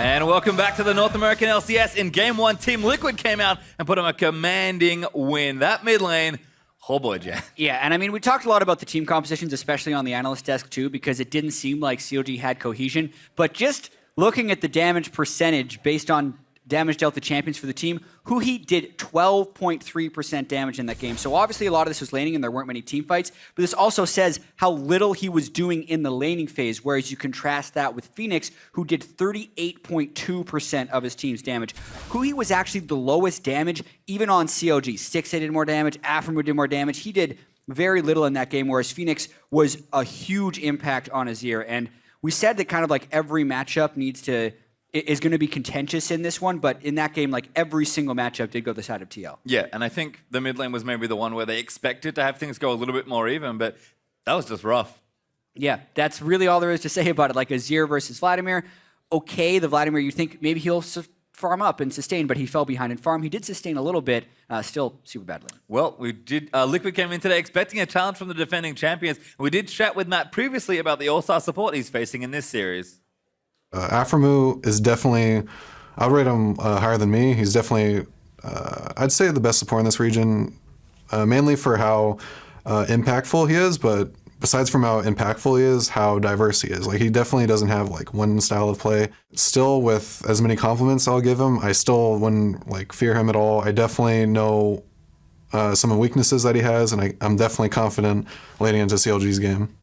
And welcome back to the North American LCS. In Game 1, Team Liquid came out and put on a commanding win. That mid lane, oh boy, Jay. Yeah, and I mean, we talked a lot about the team compositions, especially on the analyst desk too, because it didn't seem like CLG had cohesion. But just looking at the damage percentage based on damage dealt to champions for the team, Huhi did 12.3% damage in that game. So obviously a lot of this was laning and there weren't many team fights, but this also says how little he was doing in the laning phase, whereas you contrast that with Phoenix, who did 38.2% of his team's damage. Huhi was actually the lowest damage, even on CLG. Stixxay did more damage, Aframu did more damage. He did very little in that game, whereas Phoenix was a huge impact on Azir. And we said that kind of like every matchup is going to be contentious in this one, but in that game, like every single matchup did go the side of TL. Yeah, and I think the mid lane was maybe the one where they expected to have things go a little bit more even, but that was just rough. Yeah, that's really all there is to say about it. Like Azir versus Vladimir, okay, the Vladimir, you think maybe he'll farm up and sustain, but he fell behind in farm. He did sustain a little bit, still super badly. Well, we did. Liquid came in today expecting a challenge from the defending champions. We did chat with Matt previously about the all-star support he's facing in this series. Aframu is definitely, I would rate him higher than me. He's definitely, I'd say, the best support in this region, mainly for how impactful he is, but besides from how impactful he is, how diverse he is. Like, he definitely doesn't have like one style of play. Still, with as many compliments I'll give him, I still wouldn't like fear him at all. I definitely know some of the weaknesses that he has, and I'm definitely confident leading into CLG's game.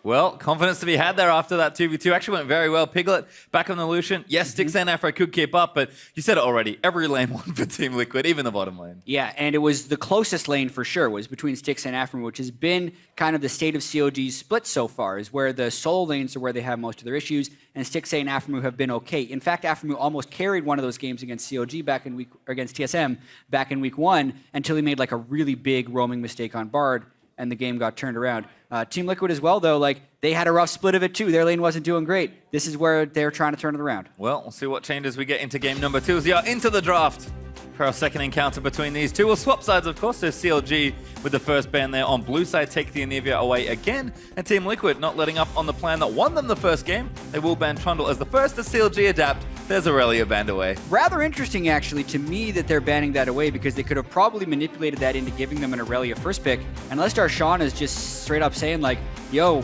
Well, confidence to be had there after that 2v2. Actually went very well. Piglet back on the Lucian. Yes, Stixxay and Afro could keep up, but you said it already. Every lane won for Team Liquid, even the bottom lane. Yeah, and it was the closest lane for sure, was between Stixxay and Afro, which has been kind of the state of CLG's split so far, is where the solo lanes are where they have most of their issues, and Stixxay and Afro have been okay. In fact, Afro almost carried one of those games against CLG against TSM back in week 1 until he made like a really big roaming mistake on Bard, and the game got turned around. Team Liquid as well, though, like they had a rough split of it too. Their lane wasn't doing great. This is where they're trying to turn it around. Well, we'll see what changes we get into game number 2 as we are into the draft. For our second encounter between these two, we'll swap sides, of course. There's CLG with the first ban there on blue side, take the Anivia away again, and Team Liquid not letting up on the plan that won them the first game. They will ban Trundle as the first to CLG adapt. There's Aurelia banned away. Rather interesting, actually, to me that they're banning that away, because they could have probably manipulated that into giving them an Aurelia first pick, unless Darshan is just straight up saying like, yo,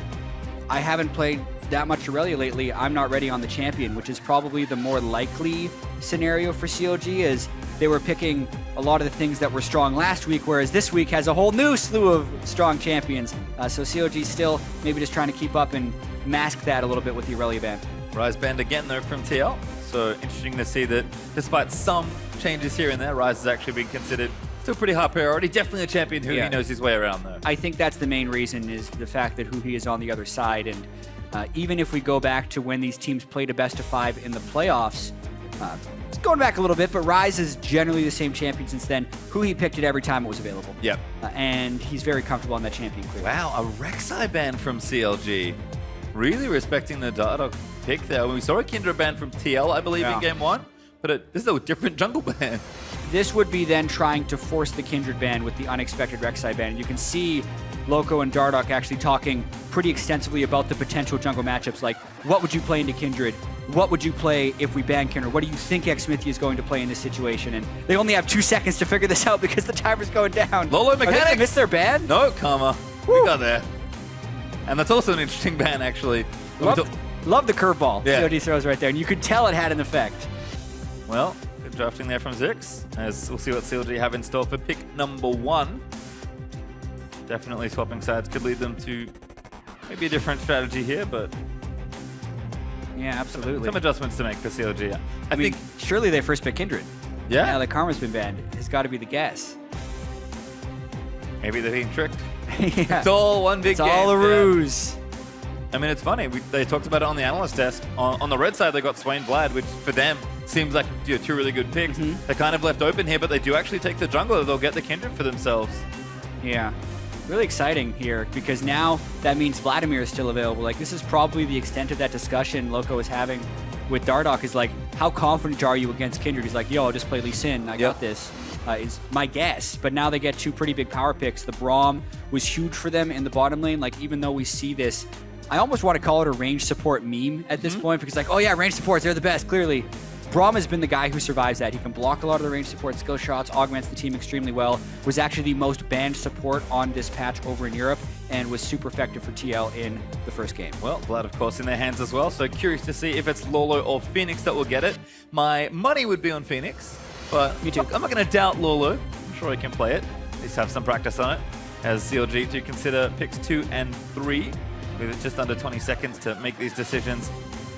I haven't played that much Aurelia lately, I'm not ready on the champion, which is probably the more likely scenario for CLG, is they were picking a lot of the things that were strong last week, whereas this week has a whole new slew of strong champions. So CLG still maybe just trying to keep up and mask that a little bit with the Aurelia ban. Ryze banned again though from TL. So interesting to see that despite some changes here and there, Ryze has actually been considered still pretty high priority. Definitely a champion who he knows his way around though. I think that's the main reason, is the fact that Huhi is on the other side. And even if we go back to when these teams played a best of 5 in the playoffs, it's going back a little bit, but Ryze is generally the same champion since then. Huhi picked it every time it was available. Yep. And he's very comfortable on that champion clear. Wow, a Rek'Sai ban from CLG. Really respecting the Dardoch pick there. We saw a Kindred ban from TL, I believe, in game 1, but this is a different jungle ban. This would be then trying to force the Kindred ban with the unexpected Rek'Sai ban. You can see Loco and Dardoch actually talking pretty extensively about the potential jungle matchups, like what would you play into Kindred? What would you play if we ban Kindred? What do you think Xmithia is going to play in this situation? And they only have 2 seconds to figure this out because the timer's going down. Lolo mechanics! Are they gonna miss their ban? No, Karma. We got there. And that's also an interesting ban, actually. Love the curveball COD throws right there, and you could tell it had an effect. Well, good drafting there from Zix, as we'll see what CLG have in store for pick number 1. Definitely swapping sides could lead them to maybe a different strategy here, but yeah, absolutely. Some adjustments to make for CLG. I mean, surely they first pick Kindred. Yeah. Now that Karma's been banned, it's got to be the guess. Maybe they're being tricked. Yeah. It's all one big game. It's all a ruse. I mean, it's funny. They talked about it on the analyst desk. On the red side, they got Swain Vlad, which for them seems like 2 really good picks. They're kind of left open here, but they do actually take the jungle. They'll get the Kindred for themselves. Yeah. Really exciting here, because now that means Vladimir is still available. Like, this is probably the extent of that discussion Loco is having with Dardoch, is like, how confident are you against Kindred? He's like, yo, I'll just play Lee Sin. I got this. Is my guess. But now they get 2 pretty big power picks. The Braum was huge for them in the bottom lane. Like, even though we see this I almost want to call it a range support meme at this point because like, oh yeah, range supports, they're the best, clearly. Braum has been the guy who survives that. He can block a lot of the range support skill shots, augments the team extremely well, was actually the most banned support on this patch over in Europe, and was super effective for TL in the first game. Well, Vlad, of course, in their hands as well, so curious to see if it's Lolo or Phoenix that will get it. My money would be on Phoenix, but Me too. I'm not going to doubt Lolo. I'm sure he can play it. At least have some practice on it. As CLG to consider picks 2 and 3, with just under 20 seconds to make these decisions.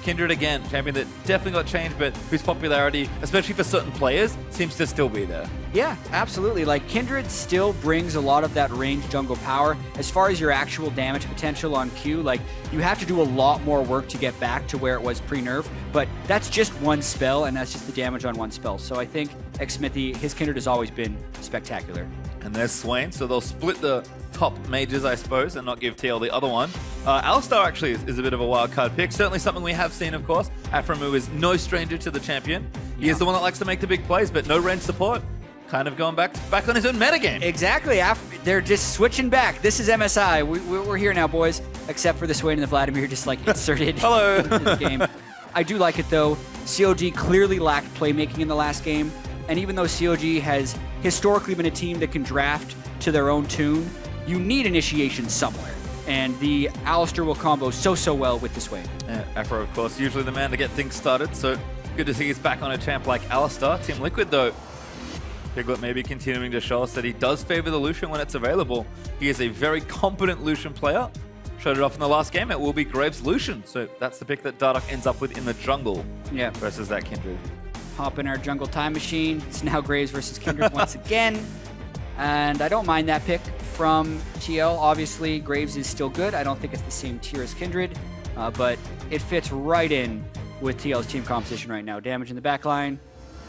Kindred again, champion that definitely got changed, but whose popularity, especially for certain players, seems to still be there. Yeah, absolutely. Like, Kindred still brings a lot of that range jungle power. As far as your actual damage potential on Q, like, you have to do a lot more work to get back to where it was pre-nerf, but that's just one spell, and that's just the damage on one spell. So I think Xsmithy, his Kindred has always been spectacular. And there's Swain, so they'll split the top mages, I suppose, and not give TL the other one. Alistar actually is a bit of a wild card pick. Certainly something we have seen, of course. Aframu is no stranger to the champion. He is the one that likes to make the big plays, but no range support. Kind of going back on his own metagame. Exactly. They're just switching back. This is MSI. We're here now, boys. Except for the Swain and the Vladimir just like inserted Hello. into the game. I do like it though. CLG clearly lacked playmaking in the last game. And even though CLG has historically been a team that can draft to their own tune, you need initiation somewhere. And the Alistar will combo so well with the Swain. Yeah, Afro, of course, usually the man to get things started, so good to see he's back on a champ like Alistar. Team Liquid, though, Piglet maybe continuing to show us that he does favor the Lucian when it's available. He is a very competent Lucian player. Showed it off in the last game. It will be Graves Lucian, so that's the pick that Dardoch ends up with in the jungle versus that Kindred. Hop in our jungle time machine. It's now Graves versus Kindred once again. And I don't mind that pick from TL. Obviously, Graves is still good. I don't think it's the same tier as Kindred, but it fits right in with TL's team composition right now. Damage in the back line,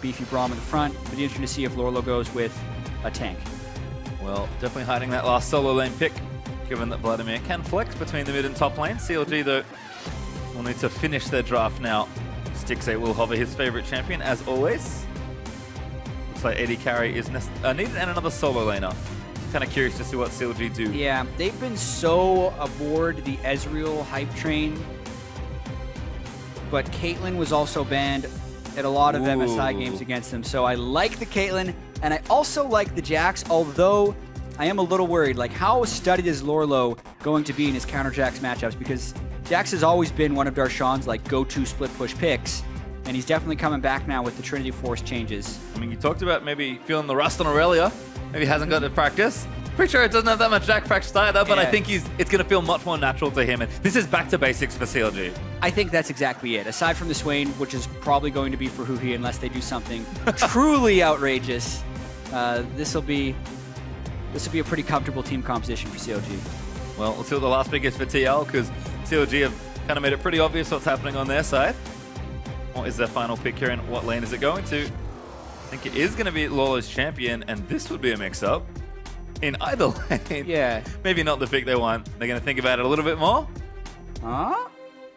beefy Braum in the front. It'll be interesting to see if Lorlo goes with a tank. Well, definitely hiding that last solo lane pick, given that Vladimir can flex between the mid and top lane. CLG, though, will need to finish their draft now. Stixxay will hover his favorite champion, as always. Looks like AD carry is needed, and another solo laner. Kind of curious to see what CLG do. Yeah, they've been so aboard the Ezreal hype train, but Caitlyn was also banned at a lot of MSI games against them. So I like the Caitlyn, and I also like the Jax, although I am a little worried. Like, how studied is Lorlo going to be in his counter Jax matchups? Because Jax has always been one of Darshan's like go-to split push picks, and he's definitely coming back now with the Trinity Force changes. I mean, you talked about maybe feeling the rust on Aurelia. Maybe hasn't got to practice. Pretty sure it doesn't have that much Jax practice either, but I think it's going to feel much more natural to him. And this is back to basics for CLG. I think that's exactly it. Aside from the Swain, which is probably going to be for Huhi unless they do something truly outrageous, this will be a pretty comfortable team composition for CLG. Well, let's see what the last pick is for TL, because CLG have kind of made it pretty obvious what's happening on their side. What is their final pick here, and what lane is it going to? I think it is going to be Lola's champion, and this would be a mix-up in either lane. Yeah. Maybe not the pick they want. They're going to think about it a little bit more. Huh?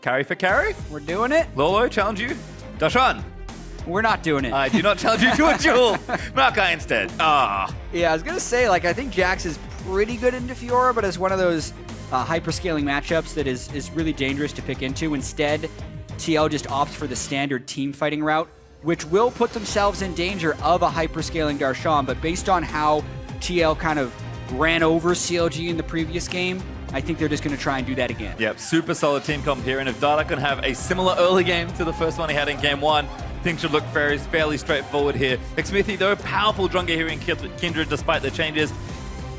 Carry for carry? We're doing it? Lolo, challenge you. Darshan, We're not doing it. I do not challenge you to a duel. Maokai instead. Ah. Yeah, I was going to say, like, I think Jax is pretty good into Fiora, but it's one of those hyperscaling matchups that is really dangerous to pick into. Instead, TL just opts for the standard team fighting route, which will put themselves in danger of a hyperscaling Darshan, but based on how TL kind of ran over CLG in the previous game, I think they're just going to try and do that again. Yep, super solid team comp here, and if Dardoch can have a similar early game to the first one he had in game 1, things should look fairly straightforward here. Xsmithy, though, powerful Drunga here in Kindred despite the changes.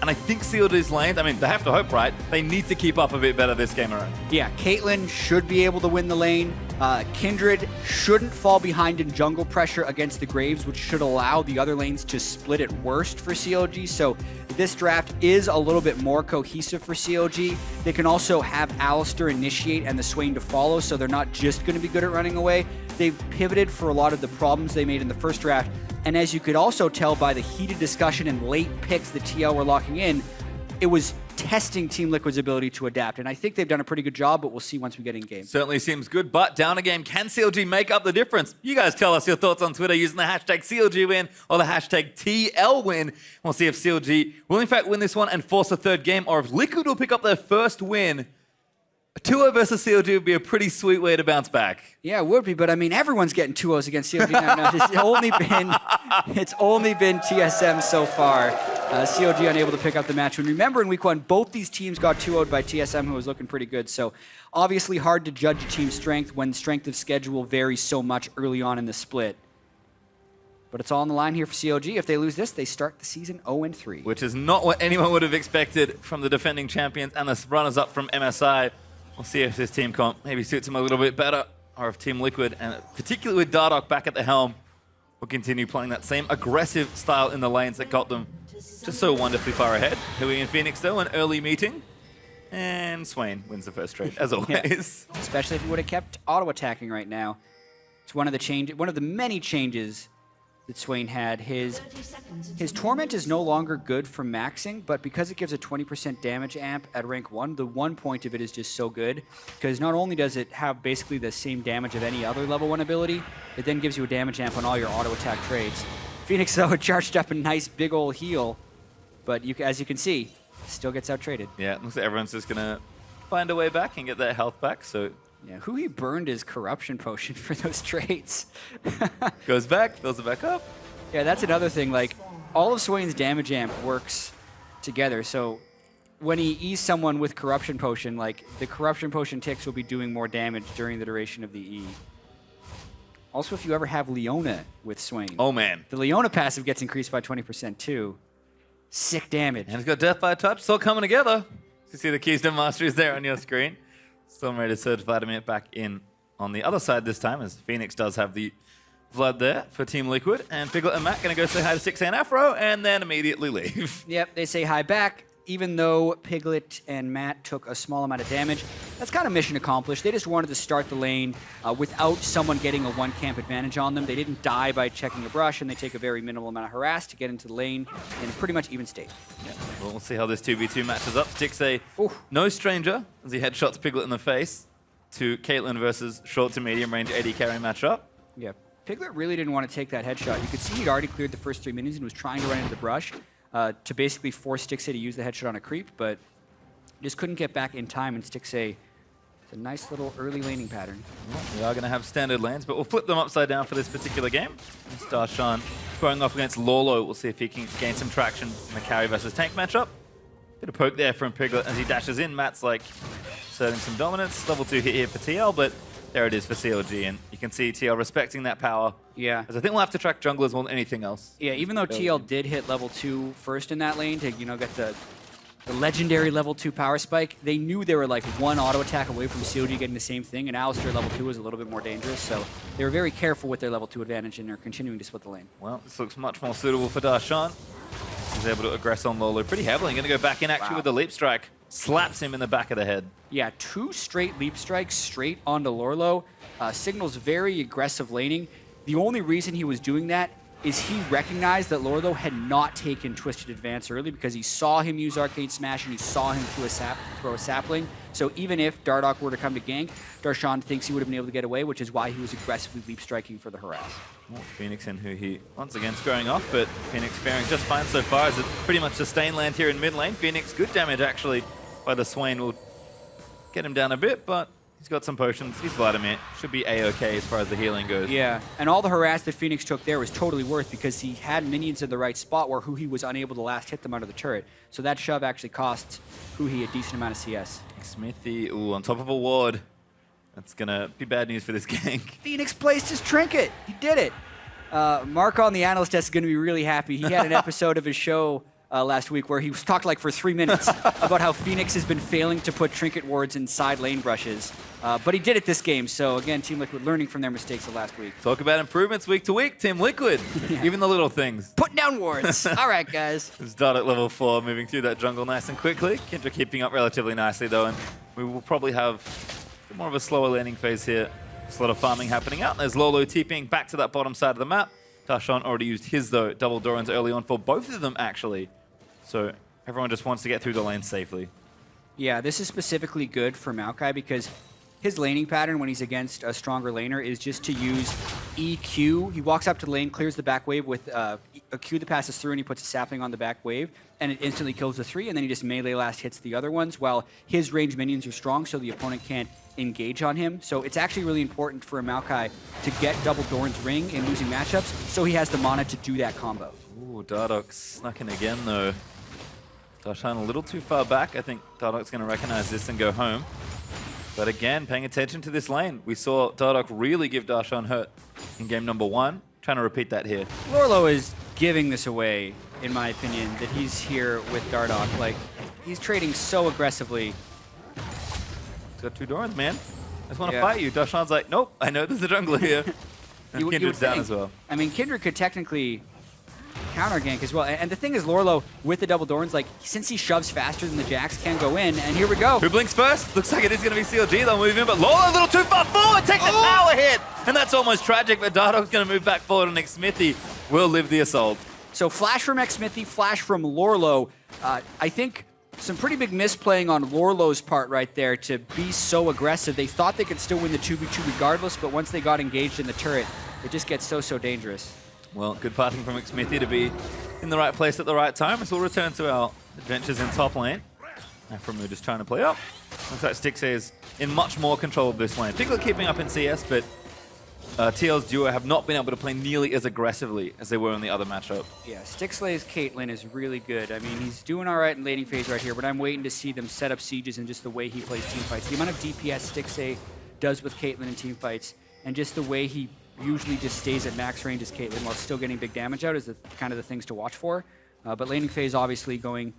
And I think CLG's lanes, I mean, they have to hope, right? They need to keep up a bit better this game around. Yeah, Caitlyn should be able to win the lane. Kindred shouldn't fall behind in jungle pressure against the Graves, which should allow the other lanes to split it worst for CLG. So this draft is a little bit more cohesive for CLG. They can also have Alistar initiate and the Swain to follow, so they're not just going to be good at running away. They've pivoted for a lot of the problems they made in the first draft. And as you could also tell by the heated discussion and late picks that TL were locking in, it was testing Team Liquid's ability to adapt. And I think they've done a pretty good job, but we'll see once we get in game. Certainly seems good, but down a game, can CLG make up the difference? You guys tell us your thoughts on Twitter using the hashtag CLGwin or the hashtag TLWin. We'll see if CLG will in fact win this one and force a third game, or if Liquid will pick up their first win A 2-0 versus CLG would be a pretty sweet way to bounce back. Yeah, it would be, but I mean, everyone's getting 2-0s against CLG now. It's only been TSM so far. CLG unable to pick up the match. And remember, in week 1, both these teams got 2-0'd by TSM, who was looking pretty good. So obviously hard to judge a team's strength when strength of schedule varies so much early on in the split. But it's all on the line here for CLG. If they lose this, they start the season 0-3. Which is not what anyone would have expected from the defending champions and the runners-up from MSI. We'll see if this team comp maybe suits them a little bit better, or if Team Liquid, and particularly with Dardoch back at the helm, will continue playing that same aggressive style in the lanes that got them just so wonderfully far ahead. Hui and Phoenix, though, an early meeting. And Swain wins the first trade, as always. Yeah. Especially if he would have kept auto-attacking right now. It's one of the many changes that Swain had. His Torment is no longer good for maxing, but because it gives a 20% damage amp at rank 1, the 1 point of it is just so good, because not only does it have basically the same damage of any other level 1 ability, it then gives you a damage amp on all your auto-attack trades. Phoenix, though, charged up a nice big ol' heal, but as you can see, still gets out-traded. Yeah, looks like everyone's just going to find a way back and get their health back, so... Yeah, Hui burned his corruption potion for those trades. Goes back, fills it back up. Yeah, that's another thing. Like, all of Swain's damage amp works together. So when he E's someone with corruption potion, like, the corruption potion ticks will be doing more damage during the duration of the E. Also, if you ever have Leona with Swain. Oh, man. The Leona passive gets increased by 20% too. Sick damage. And it's got Death by Touch, still coming together. You see the Keystone Masteries there on your screen. Still ready to surge Vladimir back in on the other side this time, as Phoenix does have the Vlad there for Team Liquid. And Piglet and Matt going to go say hi to 6 and Afro, and then immediately leave. Yep, they say hi back, even though Piglet and Matt took a small amount of damage. That's kind of mission accomplished. They just wanted to start the lane without someone getting a 1-camp advantage on them. They didn't die by checking a brush, and they take a very minimal amount of harass to get into the lane in a pretty much even state. Yeah, well, we'll see how this 2v2 matches up. Stixxay, no stranger, as he headshots Piglet in the face, to Caitlyn versus short to medium range AD carry matchup. Yeah, Piglet really didn't want to take that headshot. You could see he'd already cleared the first 3 minions and was trying to run into the brush to basically force Stixxay to use the headshot on a creep, but just couldn't get back in time, and Stixxay, it's a nice little early laning pattern. Well, we are going to have standard lanes, but we'll flip them upside down for this particular game. Darshan going off against Lolo. We'll see if he can gain some traction in the carry versus tank matchup. Bit of poke there from Piglet as he dashes in. Matt's like asserting some dominance. Level 2 hit here for TL, but there it is for CLG, and you can see TL respecting that power. Yeah. As I think we'll have to track junglers more than anything else. Yeah, even though TL did hit level 2 first in that lane to, get the legendary level 2 power spike, they knew they were like 1 auto attack away from CLG getting the same thing, and Alistar level 2 was a little bit more dangerous, so they were very careful with their level 2 advantage, and they're continuing to split the lane. Well, this looks much more suitable for Darshan. He's able to aggress on Lolo pretty heavily. Going to go back in actually with the leap strike. Slaps him in the back of the head. Yeah, 2 straight leap strikes straight onto Lorlo. Signals very aggressive laning. The only reason he was doing that is he recognized that Lorlo had not taken Twisted Advance early because he saw him use Arcade Smash and he saw him throw a sapling. So even if Dardoch were to come to gank, Darshan thinks he would have been able to get away, which is why he was aggressively leap striking for the harass. Well, Phoenix and who he once again squaring off, but Phoenix faring just fine so far as it pretty much sustained land here in mid lane. Phoenix, good damage actually by the Swain, will get him down a bit, but he's got some potions. He's Vladimir. Should be A-okay as far as the healing goes. Yeah, and all the harass that Phoenix took there was totally worth because he had minions in the right spot where Huhi was unable to last hit them under the turret. So that shove actually cost Huhi a decent amount of CS. Smithy, ooh, on top of a ward. That's gonna be bad news for this gank. Phoenix placed his trinket. He did it. Mark on the analyst desk is going to be really happy. He had an episode of his show last week where he talked like for 3 minutes about how Phoenix has been failing to put trinket wards inside lane brushes. But he did it this game, so again, Team Liquid learning from their mistakes of last week. Talk about improvements week to week, Team Liquid. Yeah. Even the little things. Putting down wards. All right, guys. It's done at level 4, moving through that jungle nice and quickly. Kindra keeping up relatively nicely though, and we will probably have more of a slower landing phase here. There's a lot of farming happening out. There's Lolo TPing back to that bottom side of the map. Darshan already used his though, double Dorans early on for both of them actually. So everyone just wants to get through the lane safely. Yeah, this is specifically good for Maokai because his laning pattern when he's against a stronger laner is just to use EQ. He walks up to the lane, clears the back wave with a Q that passes through and he puts a sapling on the back wave, and it instantly kills the 3, and then he just melee last hits the other ones, while his range minions are strong, so the opponent can't engage on him. So it's actually really important for a Maokai to get double Doran's ring in losing matchups, so he has the mana to do that combo. Ooh, Dardoch snuck in again, though. Darshan a little too far back. I think Dardoch's going to recognize this and go home. But again, paying attention to this lane. We saw Dardoch really give Darshan hurt in game number 1. Trying to repeat that here. Lorlo is giving this away, in my opinion, that he's here with Dardoch. Like, he's trading so aggressively. He's got 2 Dorans, man. I just want to fight you. Darshan's like, nope, I know there's a jungler here. And Kindred's down as well. I mean, Kindred could technically counter gank as well. And the thing is, Lorlo, with the double Dorans, like, since he shoves faster than the Jax, can go in. And here we go. Who blinks first? Looks like it is going to be CLG. They'll move in, but Lorlo a little too far forward. Take the tower hit. And that's almost tragic, but Dardoch's going to move back forward, and Xmithy will live the assault. So flash from Xmithy, flash from Lorlo. I think some pretty big misplaying on Lorlo's part right there to be so aggressive. They thought they could still win the 2v2 regardless, but once they got engaged in the turret, it just gets so dangerous. Well, good passing from Xmithy to be in the right place at the right time. As we'll return to our adventures in top lane. Aframu just trying to play up. Looks like Stixxay is in much more control of this lane. Piglet keeping up in CS, but TL's duo have not been able to play nearly as aggressively as they were in the other matchup. Yeah, Stixxay's Caitlyn is really good. I mean, he's doing all right in laning phase right here, but I'm waiting to see them set up sieges and just the way he plays team fights. The amount of DPS Stixxay does with Caitlyn in team fights, and just the way he usually just stays at max range as Caitlyn while still getting big damage out is kind of the things to watch for. But laning phase obviously going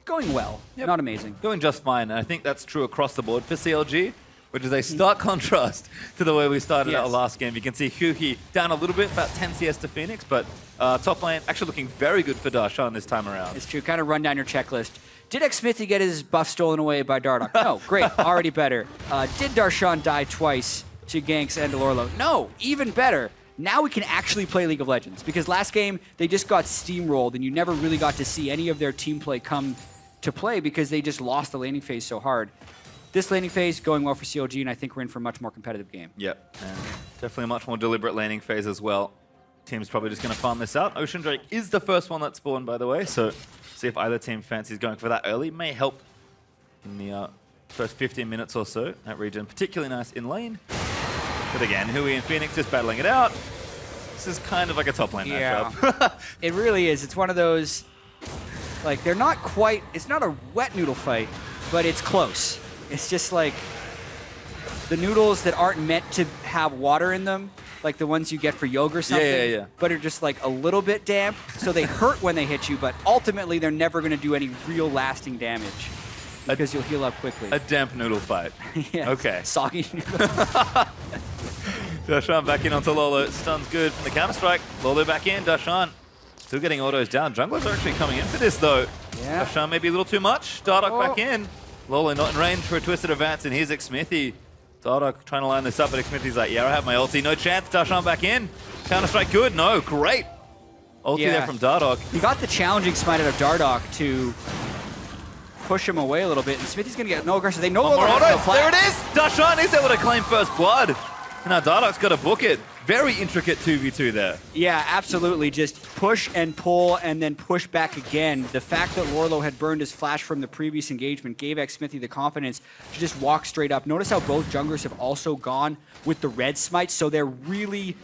well, not amazing. Going just fine, and I think that's true across the board for CLG, which is a stark contrast to the way we started our last game. You can see Huhi down a little bit, about 10 CS to Phoenix, but top lane actually looking very good for Darshan this time around. It's true. Kind of run down your checklist. Did Xmithy get his buff stolen away by Dardoch? No. Great. Already better. Did Darshan die twice to ganks and to Lorlo? No. Even better. Now we can actually play League of Legends, because last game they just got steamrolled and you never really got to see any of their team play come to play because they just lost the laning phase so hard. This laning phase going well for CLG, and I think we're in for a much more competitive game. Yep, and definitely a much more deliberate laning phase as well. Team's probably just going to farm this out. Ocean Drake is the first one that spawned, by the way, so see if either team fancies going for that early. May help in the first 15 minutes or so. That region particularly nice in lane. But again, Hui and Phoenix just battling it out. This is kind of like a top lane matchup. It really is. It's one of those, like, they're not quite, it's not a wet noodle fight, but it's close. It's just like the noodles that aren't meant to have water in them, like the ones you get for yoga or something, but are just like a little bit damp, so they hurt when they hit you, but ultimately they're never going to do any real lasting damage because you'll heal up quickly. A damp noodle fight. Yeah. Okay. Soggy noodle. Darshan back in onto Lolo. Stun's good from the counter-strike. Lolo back in. Darshan still getting autos down. Junglers are actually coming in for this, though. Yeah. Darshan maybe a little too much. Dardoch back in. Lolo not in range for a twisted advance, and here's Xmithy. Dardoch trying to line this up, but Xmithy's like, yeah, I have my ulti. No chance. Darshan back in. Counter-strike good. No, great. Ulti there from Dardoch. He got the challenging smite out of Dardoch to push him away a little bit, and Smithy's going to get no aggression. They no longer have no flash. There it is! Darshan is able to claim first blood. And now Dardoch's got to book it. Very intricate 2v2 there. Yeah, absolutely. Just push and pull and then push back again. The fact that Lorlo had burned his flash from the previous engagement gave Xmithy the confidence to just walk straight up. Notice how both junglers have also gone with the red smite, so they're really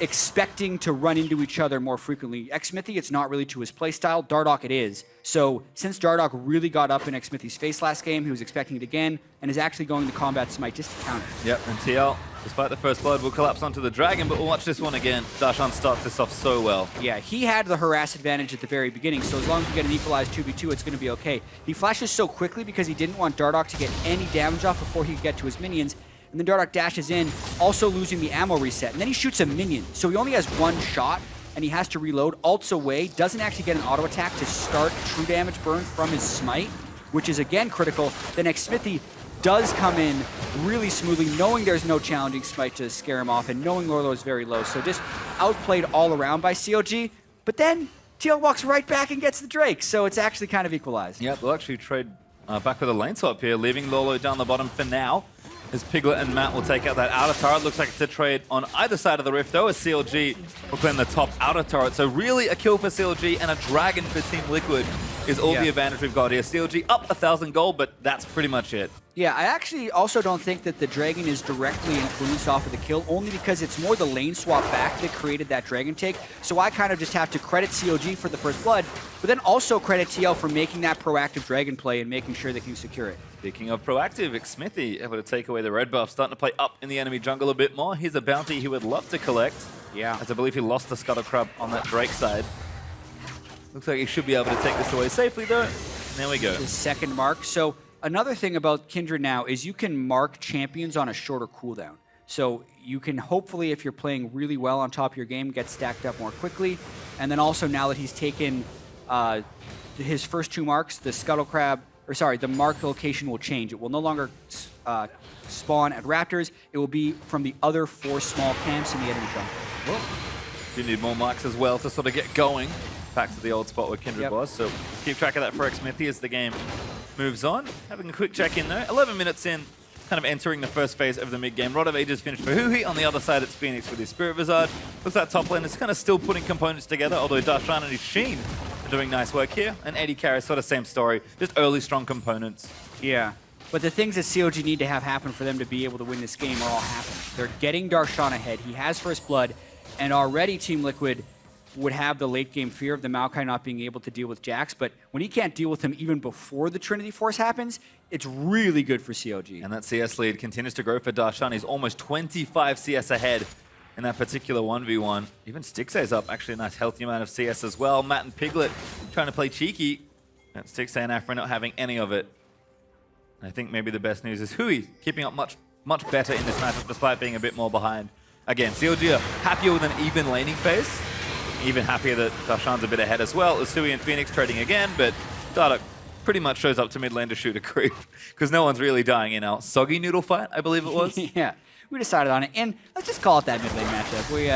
expecting to run into each other more frequently. Xmithy, it's not really to his playstyle. Dardoch, it is. So since Dardoch really got up in Xmithy's face last game, he was expecting it again and is actually going to combat smite just to counter. Yep, and TL, despite the first blood, will collapse onto the dragon, but we'll watch this one again. Darshan starts this off so well. Yeah, he had the harass advantage at the very beginning, so as long as we get an equalized 2v2, it's going to be okay. He flashes so quickly because he didn't want Dardoch to get any damage off before he could get to his minions, and then Dardoch dashes in, also losing the ammo reset, and then he shoots a minion, so he only has one shot, and he has to reload, ults away, doesn't actually get an auto attack to start true damage burn from his smite, which is again critical. Then Xmithy does come in really smoothly, knowing there's no challenging smite to scare him off, and knowing Lorlo is very low, so just outplayed all around by CLG, but then TL walks right back and gets the Drake, so it's actually kind of equalized. Yep, they'll actually trade back with a lane swap here, leaving Lolo down the bottom for now. as Piglet and Matt will take out that outer turret. Looks like it's a trade on either side of the rift, though, as CLG will claim the top outer turret. So really a kill for CLG and a dragon for Team Liquid is all the advantage we've got here. CLG up 1,000 gold, but that's pretty much it. Yeah, I actually also don't think that the Dragon is directly influenced off of the kill, only because it's more the lane swap back that created that Dragon take. So I kind of just have to credit CLG for the first blood, but then also credit TL for making that proactive Dragon play and making sure they can secure it. Speaking of proactive, Xmithy able to take away the red buff, starting to play up in the enemy jungle a bit more. Here's a bounty he would love to collect. Yeah. As I believe he lost the Scuttle Crab on that Drake side. Looks like he should be able to take this away safely, though. And there we go. His second mark. So another thing about Kindred now is you can mark champions on a shorter cooldown. So you can hopefully, if you're playing really well on top of your game, get stacked up more quickly. And then also now that he's taken his first 2 marks, the Scuttle Crab, or sorry, the mark location will change. It will no longer spawn at Raptors. It will be from the other 4 small camps in the enemy jungle. Well, you need more marks as well to sort of get going. Back to the old spot where Kindred was. So keep track of that for Xmithy as the game moves on. Having a quick check in though. 11 minutes in, kind of entering the first phase of the mid-game. Rod of Ages finished for Huhi. On the other side, it's Phoenix with his Spirit Vizard. Looks like top lane is kind of still putting components together, although Darshan and his Sheen are doing nice work here. And Eddie Carey, sort of same story. Just early strong components. Yeah. But the things that CLG need to have happen for them to be able to win this game are all happening. They're getting Darshan ahead. He has first blood. And already Team Liquid would have the late game fear of the Maokai not being able to deal with Jax, but when he can't deal with him even before the Trinity Force happens, it's really good for CLG. And that CS lead continues to grow for Darshan. He's almost 25 CS ahead in that particular 1v1. Even Stixay's up, actually a nice healthy amount of CS as well. Matt and Piglet trying to play cheeky. And Stixay and Afra not having any of it. And I think maybe the best news is Hui keeping up much better in this matchup despite being a bit more behind. Again, CLG are happier with an even laning phase. Even happier that Darshan's a bit ahead as well. Usui and Phoenix trading again, but Dardoch pretty much shows up to mid lane to shoot a creep because no one's really dying in our soggy noodle fight, I believe it was. Yeah, we decided on it, and let's just call it that mid lane matchup. We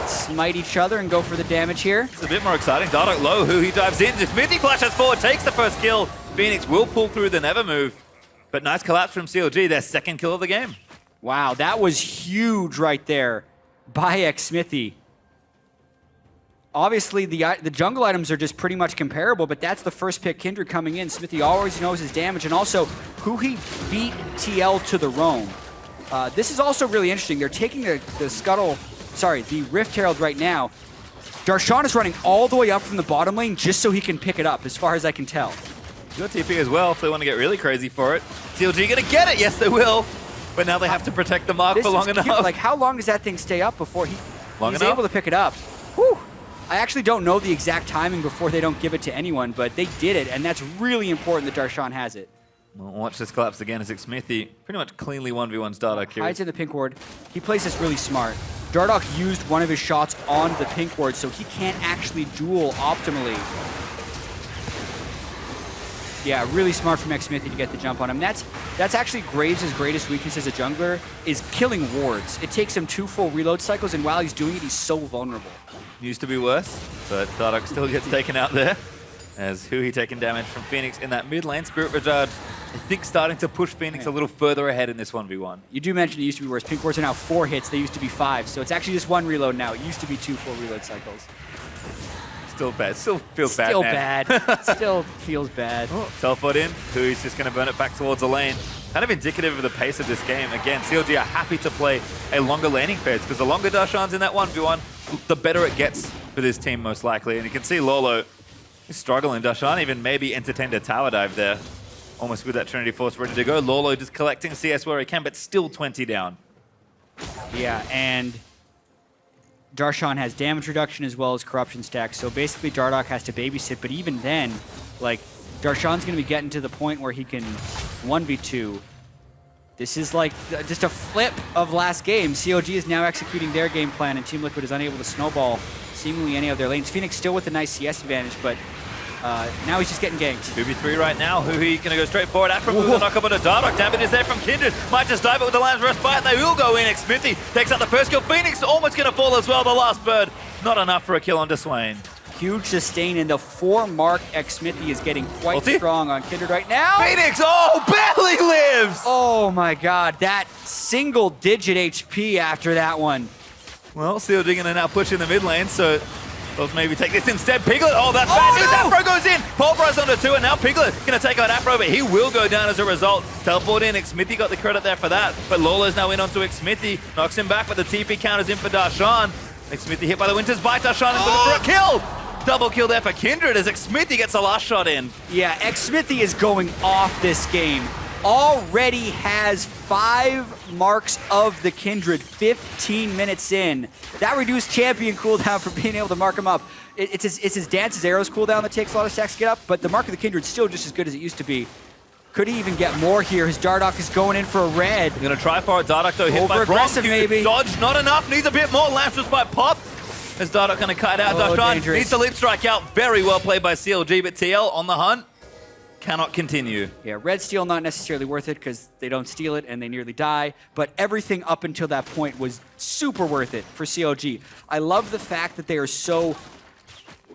smite each other and go for the damage here. It's a bit more exciting. Dardoch low, who he dives in. Xmithy flashes forward, takes the first kill. Phoenix will pull through the never move, but nice collapse from CLG, their second kill of the game. Wow, that was huge right there by Xmithy. Obviously, the jungle items are just pretty much comparable, but that's the first pick Kindred coming in. Smithy always knows his damage, and also who he beat TL to the roam. This is also really interesting. They're taking the Rift Herald right now. Darshan is running all the way up from the bottom lane just so he can pick it up, as far as I can tell. Good TP as well if they want to get really crazy for it. CLG gonna get it, yes they will. But now they have to protect the mark for long enough. Like, how long does that thing stay up before he's enough? able to pick it up? Whew. I actually don't know the exact timing before they don't give it to anyone, but they did it, and that's really important that Darshan has it. Well, watch this collapse again as Xmithy pretty much cleanly 1v1's Dardoch here. Hides in the pink ward. He plays this really smart. Dardoch used one of his shots on the pink ward, so he can't actually duel optimally. Yeah, really smart from Xmithy to get the jump on him. That's actually Graves' greatest weakness as a jungler, is killing wards. It takes him 2 full reload cycles, and while he's doing it, he's so vulnerable. Used to be worse, but Dardoch still gets taken out there. As Hui taking damage from Phoenix in that mid lane. Spirit Vizard, I think, starting to push Phoenix a little further ahead in this 1v1. You do mention it used to be worse. Pink wards are now 4 hits. They used to be 5, so it's actually just 1 reload now. It used to be 2 full reload cycles. Still bad. Still feels bad. Still bad. Still feels bad. Oh, teleport in. Hui's just going to burn it back towards the lane. Kind of indicative of the pace of this game. Again, CLG are happy to play a longer laning phase because the longer Darshan's in that 1v1, the better it gets for this team most likely. And you can see Lolo is struggling. Darshan even maybe entertained a tower dive there. Almost with that Trinity Force ready to go. Lolo just collecting CS where he can, but still 20 down. Yeah, and Darshan has damage reduction as well as corruption stack, so basically Dardoch has to babysit, but even then, like, Darshan's going to be getting to the point where he can 1v2. This is like just a flip of last game. CLG is now executing their game plan, and Team Liquid is unable to snowball seemingly any of their lanes. Phoenix still with a nice CS advantage, but now he's just getting ganked. 2v3 right now. Hui gonna go straight forward. Afra with the knock up on a Dardoch. Damage is there from Kindred. Might just dive it with the Lamb's Respite. They will go in. Xmithy takes out the first kill. Phoenix almost gonna fall as well. The last bird. Not enough for a kill on Swain. Huge sustain, and the 4 mark Xmithy is getting quite Ulti? strong on Kindred right now. Phoenix, oh, barely lives! Oh my god, that single-digit HP after that one. Well, CLG gonna now push in the mid lane, so let's maybe take this instead. Piglet, oh, that's bad news. no! Afro goes in. Pulverize onto 2, and now Piglet gonna take out Afro, but he will go down as a result. Teleport in, Xmithy got the credit there for that, but Lola's now in onto Xmithy, knocks him back, but the TP counters in for Darshan. Xmithy hit by the Winter's Bite, Darshan is looking for a kill! Double kill there for Kindred as Xmithy gets the last shot in. Yeah, Xmithy is going off this game. Already has 5 marks of the Kindred 15 minutes in. That reduced champion cooldown for being able to mark him up. It's his Dance's Arrows cooldown that takes a lot of stacks to get up, but the mark of the Kindred's still just as good as it used to be. Could he even get more here? His Dardoch is going in for a red. Gonna try for it. Dardoch though hit by Over-aggressive, Bronx. maybe. Dodge, not enough. Needs a bit more. Lamps by pop. Is Dardoch gonna kite out? Oh, Darshan dangerous. needs to leap strike out. Very well played by CLG, but TL on the hunt. Cannot continue. Yeah, red steal not necessarily worth it because they don't steal it and they nearly die, but everything up until that point was super worth it for CLG. I love the fact that they are so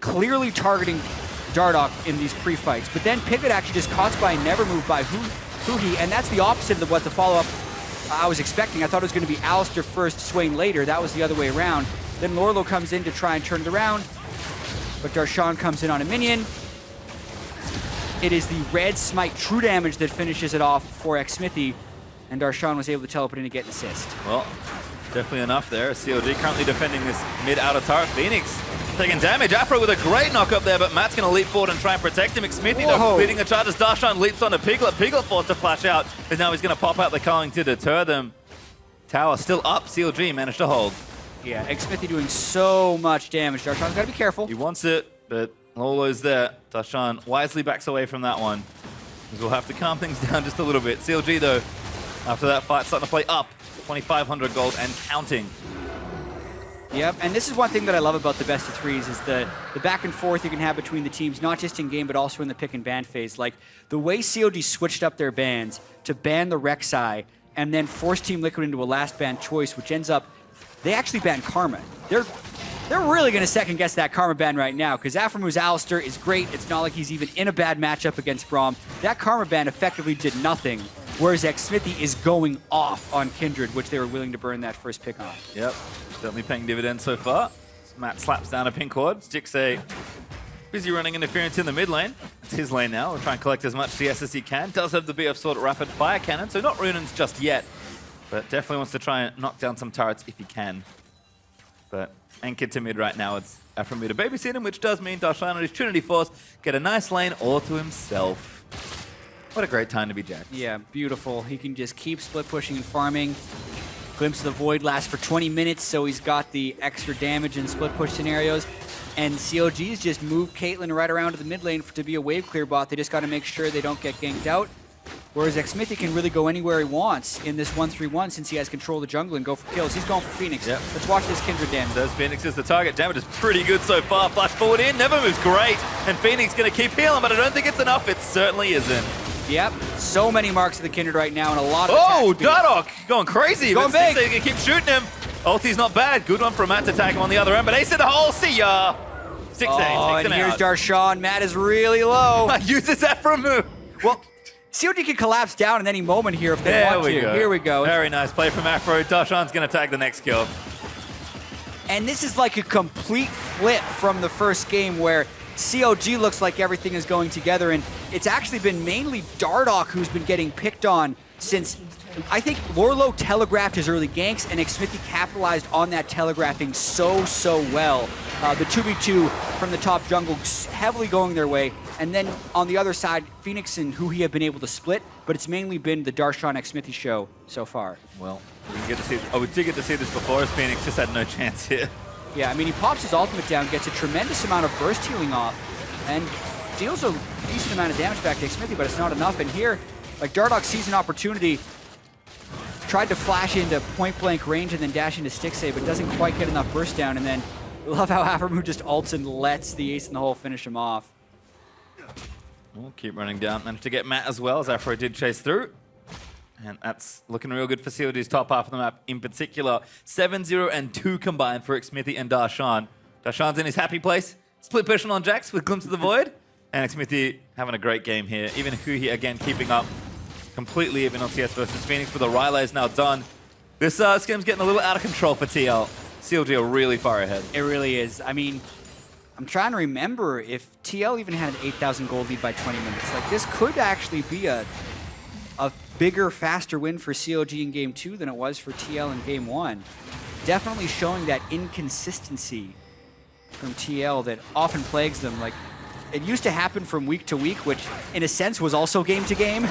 clearly targeting Dardoch in these pre-fights, but then Piglet actually just caught by and never moved by Huhi, and that's the opposite of what the follow-up I was expecting. I thought it was going to be Alistair first, Swain later. That was the other way around. Then Lorlo comes in to try and turn it around, but Darshan comes in on a minion. It is the red smite true damage that finishes it off for Xmithy, and Darshan was able to teleport in to get an assist. Well, definitely enough there. CLG currently defending this mid-outer turret. Phoenix taking damage. Afro with a great knock up there, but Matt's going to leap forward and try and protect him. Xmithy though beating the charges. Darshan leaps onto Piglet. Piglet forced to flash out, and now he's going to pop out the culling to deter them. Tower still up. CLG managed to hold. Yeah, Xmithy doing so much damage. Darshan's got to be careful. He wants it, but Lolo's there. Darshan wisely backs away from that one, because we'll have to calm things down just a little bit. CLG though, after that fight, starting to play up. 2,500 gold and counting. Yep, and this is one thing that I love about the best of threes is the back and forth you can have between the teams, not just in game, but also in the pick and ban phase. Like, the way CLG switched up their bans to ban the Rek'Sai and then force Team Liquid into a last ban choice, which ends up, they actually ban Karma. They're really going to second guess that Karma ban right now, because Aframu's Alistair is great. It's not like he's even in a bad matchup against Braum. That Karma ban effectively did nothing, whereas Xmithy is going off on Kindred, which they were willing to burn that first pick on. Yep, certainly paying dividends so far. Matt slaps down a pink ward. Stixxay busy running interference in the mid lane. It's his lane now. We'll try and collect as much CS as he can. Does have the BF Sword rapid fire cannon, so not Runins just yet, but definitely wants to try and knock down some turrets if he can. But anchored to mid right now, it's Aframu to babysit him, which does mean Darshan and his Trinity Force get a nice lane all to himself. What a great time to be Jack. Yeah, beautiful. He can just keep split pushing and farming. Glimpse of the Void lasts for 20 minutes, so he's got the extra damage in split push scenarios. And CLG's just moved Caitlyn right around to the mid lane to be a wave clear bot. They just got to make sure they don't get ganked out. Whereas Xmithy can really go anywhere he wants in this 1-3-1 since he has control of the jungle and go for kills. He's going for Phoenix. Yep. Let's watch this Kindred damage. Says Phoenix is the target. Damage is pretty good so far. Flash forward in, never moves great. And Phoenix going to keep healing, but I don't think it's enough. It certainly isn't. Yep, so many marks of the Kindred right now and a lot of Oh, attack speed. Dardoch going crazy. Going but big. Stixxay can keep shooting him. Ulti's not bad. Good one from Matt to tag him on the other end, but ace in the hole. See ya. Stixxay Oh, takes and him here's out. Darshan. Matt is really low. Uses that for a move. Well, CLG can collapse down in any moment here if they There want we to. go. Here we go. Very nice play from Afro. Darshan's going to tag the next kill. And this is like a complete flip from the first game where CLG looks like everything is going together, and it's actually been mainly Dardoch who's been getting picked on since I think Lorlo telegraphed his early ganks, and Xmithy capitalized on that telegraphing so well. The 2v2 from the top jungle heavily going their way, and then on the other side, Phoenix and Huhi have been able to split, but it's mainly been the Darshan Xmithy show so far. Well, we did get to see this before, as Phoenix just had no chance here. Yeah, I mean, he pops his ultimate down, gets a tremendous amount of burst healing off, and deals a decent amount of damage back to Xmithy, but it's not enough. And here, like, Dardoch sees an opportunity, tried to flash into point-blank range and then dash into Stixxay, but doesn't quite get enough burst down. And then, love how Aframu just ults and lets the ace in the hole finish him off. We'll keep running down. Managed to get Matt as well, as Afro did chase through. And that's looking real good for CLG's top half of the map in particular. 7-0 and 2 combined for Xmithy and Darshan. Darshan's in his happy place. Split pushing on Jax with Glimpse of the Void. And Smithy having a great game here. Even Huhi again keeping up completely even on CS versus Phoenix, but the Riley is now done. This game's getting a little out of control for TL. CLG are really far ahead. It really is. I mean, I'm trying to remember if TL even had an 8,000 gold lead by 20 minutes. Like, this could actually be a bigger, faster win for CLG in Game 2 than it was for TL in Game 1. Definitely showing that inconsistency from TL that often plagues them. Like, it used to happen from week to week, which in a sense was also game to game.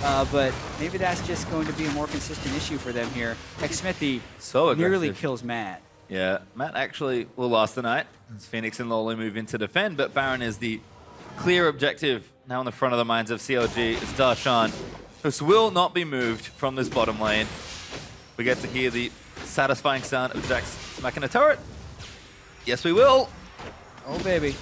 But maybe that's just going to be a more consistent issue for them here. Smithy nearly kills Matt. Yeah, Matt actually will last the night as Phoenix and Lolo move in to defend, but Baron is the clear objective now in the front of the minds of CLG. It's Darshan. This will not be moved from this bottom lane. We get to hear the satisfying sound of Jax smacking a turret. Yes, we will. Oh, baby.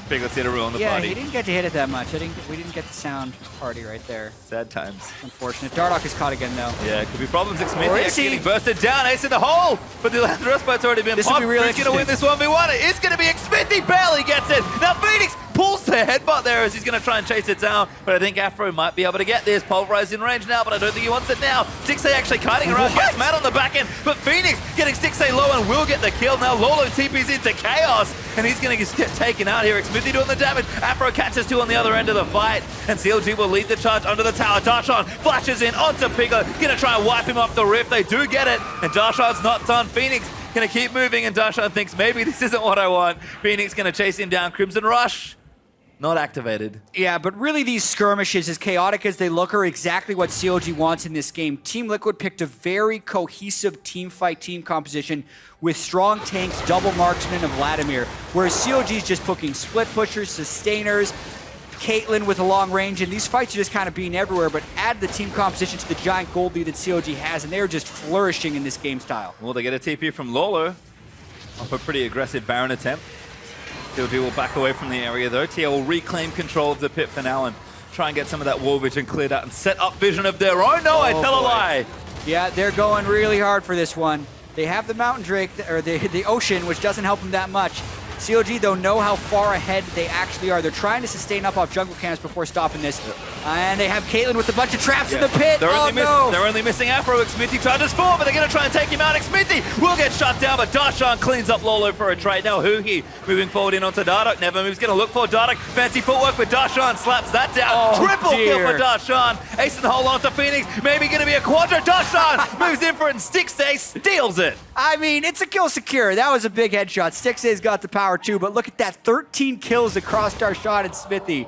Piglet's here to ruin the party. party. Yeah, he didn't get to hit it that much. We didn't get the sound party right there. Sad times. Unfortunate. Dardoch is caught again, though. Yeah, it could be problems. Smithy getting bursted down. Ace in the hole, but the Respite's already been popped. Who's going to win this 1v1? It's going to be Smithy. Barely gets it. Now Phoenix pulls the headbutt there as he's going to try and chase it down, but I think Afro might be able to get this. Pulverize in range now, but I don't think he wants it now. Stixxay actually kiting around. Gets Matt on the back end, but Phoenix getting Stixxay low and will get the kill. Now Lolo TP's into chaos, and he's going to get taken out here. Smithy doing the damage. Afro catches two on the other end of the fight, and CLG will lead the charge under the tower. Darshan flashes in onto Piglet, going to try and wipe him off the rift. They do get it, and Darshan's not done. Phoenix going to keep moving, and Darshan thinks maybe this isn't what I want. Phoenix going to chase him down. Crimson Rush. Not activated. Yeah, but really these skirmishes, as chaotic as they look, are exactly what CLG wants in this game. Team Liquid picked a very cohesive team fight, team composition with strong tanks, double marksman of Vladimir, whereas CLG's just booking split pushers, sustainers, Caitlyn with a long range, and these fights are just kind of being everywhere, but add the team composition to the giant gold lead that CLG has, and they're just flourishing in this game style. Well, they get a TP from Lolo off a pretty aggressive Baron attempt. CLG will back away from the area though. TL will reclaim control of the pit for now and try and get some of that wall vision cleared out and set up vision of their own. No, I tell a lie. Yeah, they're going really hard for this one. They have the Mountain Drake, or the Ocean, which doesn't help them that much. CLG, though, know how far ahead they actually are. They're trying to sustain up off jungle camps before stopping this. And they have Caitlyn with a bunch of traps in the pit. They're only missing Afro. Smithy charges forward, but they're going to try and take him out. Smithy will get shut down, but Darshan cleans up Lolo for a trade. Now Huhi moving forward in onto Dardoch. Never moves, going to look for Dardoch. Fancy footwork, but Darshan slaps that down. Triple kill for Darshan. Ace in the hole onto Phoenix. Maybe going to be a quadra. Darshan moves in for it and Stixxay steals it. I mean, it's a kill secure. That was a big headshot. Stixxay's got the power too, but look at that, 13 kills across Darshan and Smithy.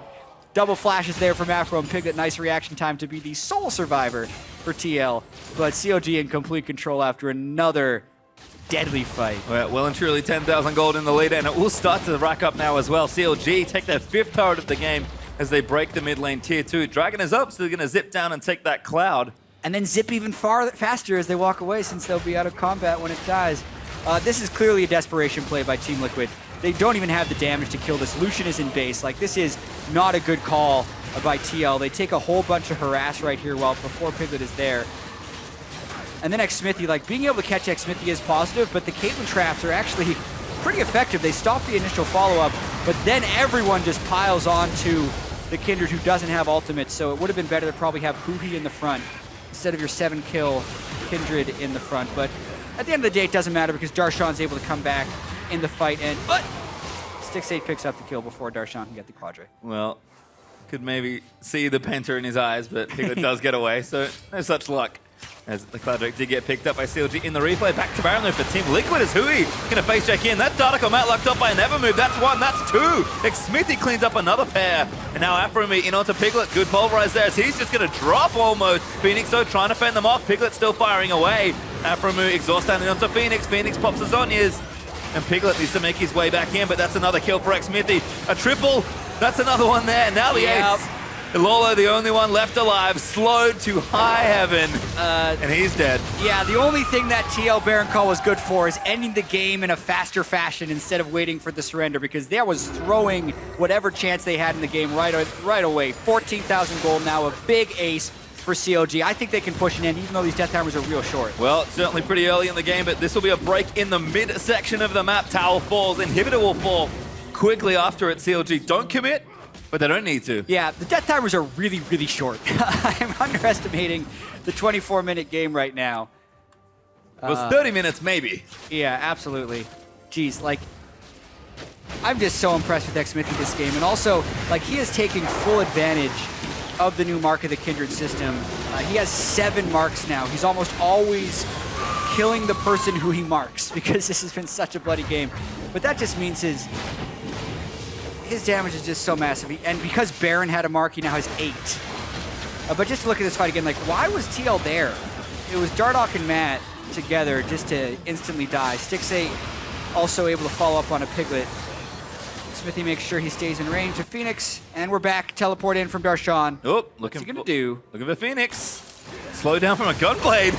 Double flashes there from Afro and Piglet. Nice reaction time to be the sole survivor for TL. But CLG in complete control after another deadly fight. Well and truly 10,000 gold in the lead, and it will start to rack up now as well. CLG take their 5th turret of the game as they break the mid lane tier 2. Dragon is up, so they're going to zip down and take that cloud. And then zip even faster as they walk away, since they'll be out of combat when it dies. This is clearly a desperation play by Team Liquid. They don't even have the damage to kill this. Lucian is in base. Like, this is not a good call by TL. They take a whole bunch of harass right here before Piglet is there. And then Smithy, like, being able to catch Smithy is positive, but the Caitlyn traps are actually pretty effective. They stop the initial follow-up, but then everyone just piles on to the Kindred, who doesn't have ultimate, so it would have been better to probably have Huhi in the front instead of your 7-kill Kindred in the front. But at the end of the day, it doesn't matter because Darshan's able to come back in the fight, but Stixxay picks up the kill before Darshan can get the quadra. Well, could maybe see the panther in his eyes, but Piglet does get away, so no such luck. As the quadra did get picked up by CLG in the replay. Back to Baron though for Team Liquid as Huhi gonna face check in. That Dardoch on Matt locked up by a never move. That's one, that's two. Smithy cleans up another pair. And now Afromi in onto Piglet. Good pulverize there as he's just gonna drop almost. Phoenix though trying to fend them off. Piglet still firing away. Afromu exhaust down onto Phoenix. Phoenix pops the Zonyas. And Piglet needs to make his way back in, but that's another kill for Smithy. A triple, that's another one there. Now the ace. Lolo, the only one left alive, slowed to high heaven, and he's dead. Yeah, the only thing that TL Baron call was good for is ending the game in a faster fashion instead of waiting for the surrender, because that was throwing whatever chance they had in the game right away. 14,000 gold now, a big ace, for CLG. I think they can push an end, even though these death timers are real short. Well, it's certainly pretty early in the game, but this will be a break in the mid-section of the map. Tower falls, inhibitor will fall quickly after it. CLG don't commit, but they don't need to. Yeah, the death timers are really, really short. I'm underestimating the 24-minute game right now. It was 30 minutes, maybe. Yeah, absolutely. Jeez, like, I'm just so impressed with xMithy this game. And also, like, he is taking full advantage of the new mark of the Kindred system. He has 7 marks now. He's almost always killing the person who he marks because this has been such a bloody game. But that just means his damage is just so massive. And because Baron had a mark, he now has 8. But just to look at this fight again, like, why was TL there? It was Dardoch and Matt together just to instantly die. Stixate also able to follow up on a Piglet. Smithy makes sure he stays in range of Phoenix, and we're back. Teleport in from Darshan. Oh, what's he gonna do? Looking for Phoenix. Slow down from a gunblade.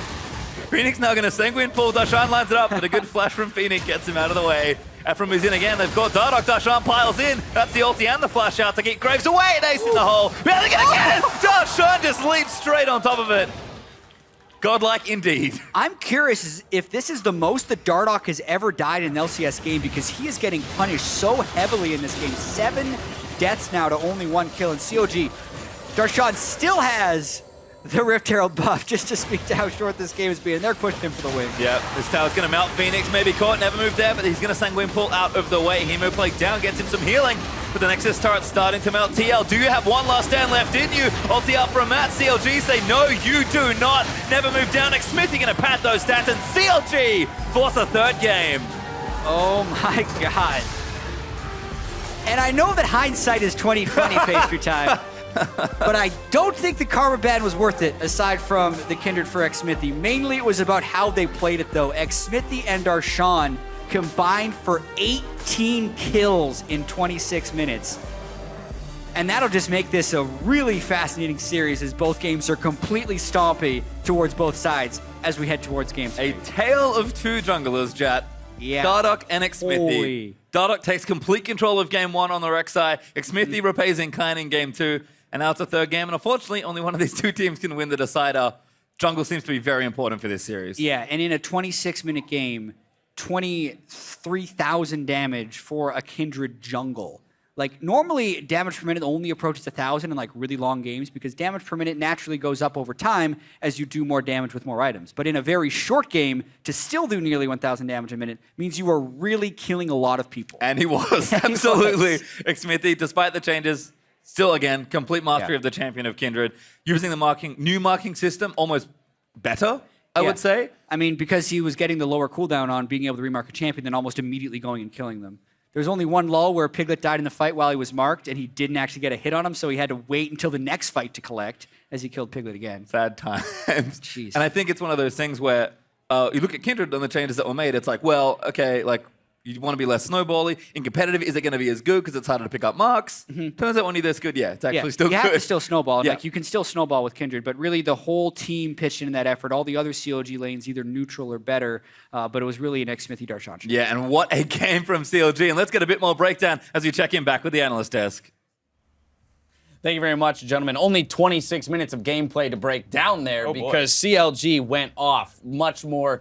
Phoenix now gonna Sanguine pull. Darshan lines it up, but a good flash from Phoenix gets him out of the way. Ephraim moves in again. They've got Dardoch. Darshan piles in. That's the ulti and the flash out to get Graves away. And Ace in the hole. Yeah, they're gonna get it. Darshan just leaps straight on top of it. Godlike indeed. I'm curious if this is the most that Dardoch has ever died in an LCS game because he is getting punished so heavily in this game. 7 deaths now to only 1 kill. And CLG, Darshan still has the Rift Herald buff, just to speak to how short this game has been. And they're pushing him for the win. Yeah, this tower's going to melt Phoenix. Maybe caught, never moved there, but he's going to Sanguine pull out of the way. Hemo play down, gets him some healing. But the Nexus turret starting to melt. TL, do you have one last stand left in you? Ulti out from Matt. CLG say, no, you do not. Never move down. xMithy going to pad those stats, and CLG force a 3rd game. Oh my God. And I know that hindsight is 20/20 pastry time. But I don't think the Karma ban was worth it, aside from the Kindred for xMithy. Mainly it was about how they played it, though. xMithy and Darshan combined for 18 kills in 26 minutes. And that'll just make this a really fascinating series as both games are completely stompy towards both sides as we head towards game 3. A tale of 2 junglers, Jat. Yeah. Dardoch and xMithy. Dardoch takes complete control of game 1 on the Rek'Sai. xMithy repays in kind in game 2. And now it's a 3rd game. And unfortunately, only one of these 2 teams can win the decider. Jungle seems to be very important for this series. Yeah, and in a 26-minute game, 23,000 damage for a Kindred jungle. Like, normally damage per minute only approaches 1,000 in like really long games because damage per minute naturally goes up over time as you do more damage with more items. But in a very short game, to still do nearly 1,000 damage a minute means you are really killing a lot of people. And he was, absolutely. xMithy, despite the changes, still again, complete mastery of the champion of Kindred. Using the new marking system almost better, I would say. I mean, because he was getting the lower cooldown on being able to remark a champion, then almost immediately going and killing them. There was only one lull where Piglet died in the fight while he was marked, and he didn't actually get a hit on him, so he had to wait until the next fight to collect as he killed Piglet again. Sad times. Jeez. And I think it's one of those things where you look at Kindred and the changes that were made, it's like, well, okay, like, you want to be less snowbally. In competitive, is it going to be as good because it's harder to pick up marks? Turns out when you're this good, it's actually still good. You have to still snowball. Yeah. Like, you can still snowball with Kindred, but really the whole team pitched in that effort. All the other CLG lanes either neutral or better, but it was really an xMithy Darshan. Yeah, and what a game from CLG. And let's get a bit more breakdown as we check in back with the analyst desk. Thank you very much, gentlemen. Only 26 minutes of gameplay to break down there because CLG went off much more